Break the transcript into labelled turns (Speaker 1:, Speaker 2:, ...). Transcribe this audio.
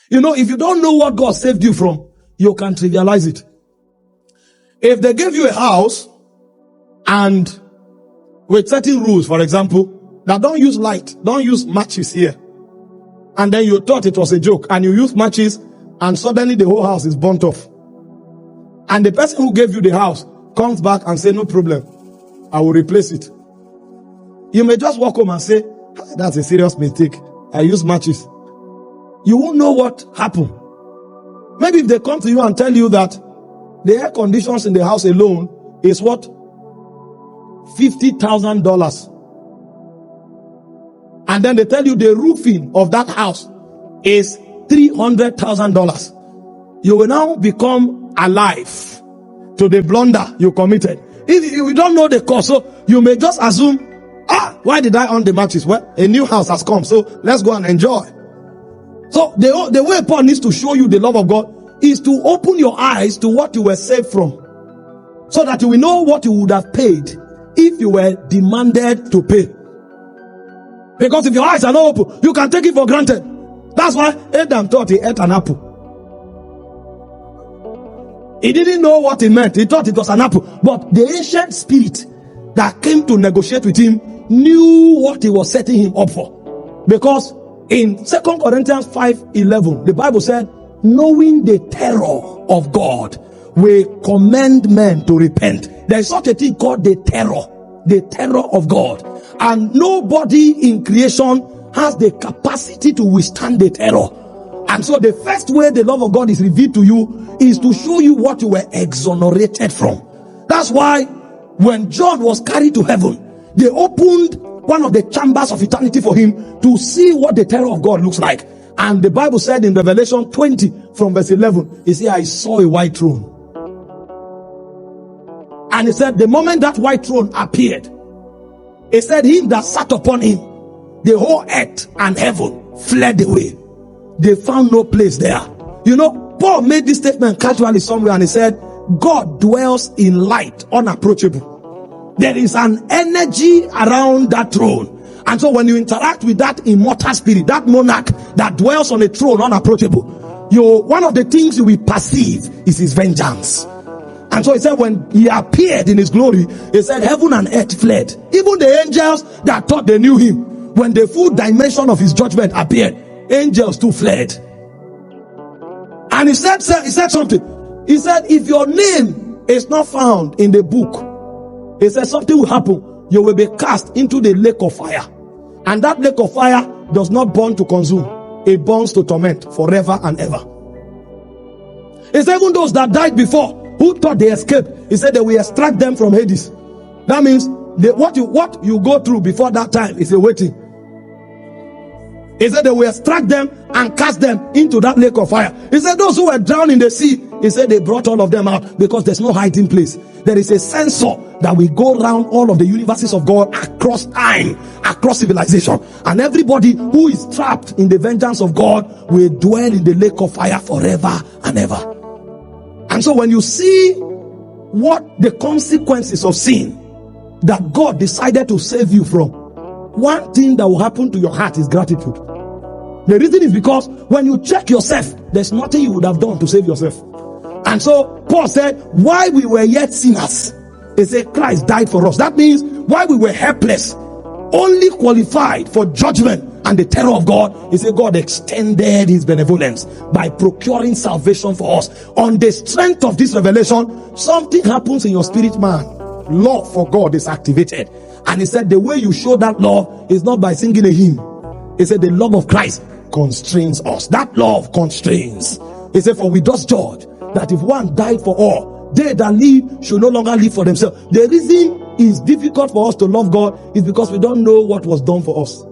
Speaker 1: You know, if you don't know what God saved you from, you can trivialize it. If they gave you a house and with certain rules, for example, that don't use light, don't use matches here, and then you thought it was a joke and you use matches and suddenly the whole house is burnt off, and the person who gave you the house comes back and say, no problem, I will replace it. You may just walk home and say, that's a serious mistake, I use matches. You won't know what happened. Maybe if they come to you and tell you that the air conditions in the house alone is what? $50,000. And then they tell you the roofing of that house is $300,000. You will now become alive to the blunder you committed. If you don't know the cause, so you may just assume, why did I on the matches? Well, a new house has come, so let's go and enjoy. So the way Paul needs to show you the love of God is to open your eyes to what you were saved from, so that you will know what you would have paid if you were demanded to pay. Because if your eyes are not open, you can take it for granted. That's why Adam thought he ate an apple. He didn't know what it meant. He thought it was an apple. But the ancient spirit that came to negotiate with him knew what he was setting him up for. Because in 2 Corinthians 5:11, the Bible said, knowing the terror of God, we commend men to repent. There is such a thing called the terror of God. And nobody in creation has the capacity to withstand the terror. And so the first way the love of God is revealed to you is to show you what you were exonerated from. That's why when John was carried to heaven, they opened one of the chambers of eternity for him to see what the terror of God looks like. And the Bible said in Revelation 20 from verse 11, he said, I saw a white throne. And he said, the moment that white throne appeared, he said, him that sat upon him, the whole earth and heaven fled away. They found no place there. You know, Paul made this statement casually somewhere, and he said, God dwells in light, unapproachable. There is an energy around that throne. And so when you interact with that immortal spirit, that monarch that dwells on a throne unapproachable, one of the things you will perceive is his vengeance. And so he said, when he appeared in his glory, he said, heaven and earth fled. Even the angels that thought they knew him, when the full dimension of his judgment appeared, angels too fled. And he said something. He said, if your name is not found in the book, he said something will happen. You will be cast into the lake of fire. And that lake of fire does not burn to consume. It burns to torment forever and ever. He said, even those that died before, who thought they escaped, he said they will extract them from Hades. That means what you go through before that time is a waiting. He said they will extract them and cast them into that lake of fire. He said those who were drowned in the sea, he said they brought all of them out because there's no hiding place. There is a sensor that will go around all of the universes of God across time, across civilization. And everybody who is trapped in the vengeance of God will dwell in the lake of fire forever and ever. And so when you see what the consequences of sin that God decided to save you from, one thing that will happen to your heart is gratitude. The reason is because when you check yourself, there's nothing you would have done to save yourself. And so Paul said, while we were yet sinners, he said Christ died for us. That means while we were helpless, only qualified for judgment and the terror of God, he said God extended his benevolence by procuring salvation for us. On the strength of this revelation, something happens in your spirit man. Love for God is activated. And he said the way you show that love is not by singing a hymn. He said the love of Christ constrains us. That love constrains. He said, for we just judge that if one died for all, they that live should no longer live for themselves. The reason it's difficult for us to love God is because we don't know what was done for us.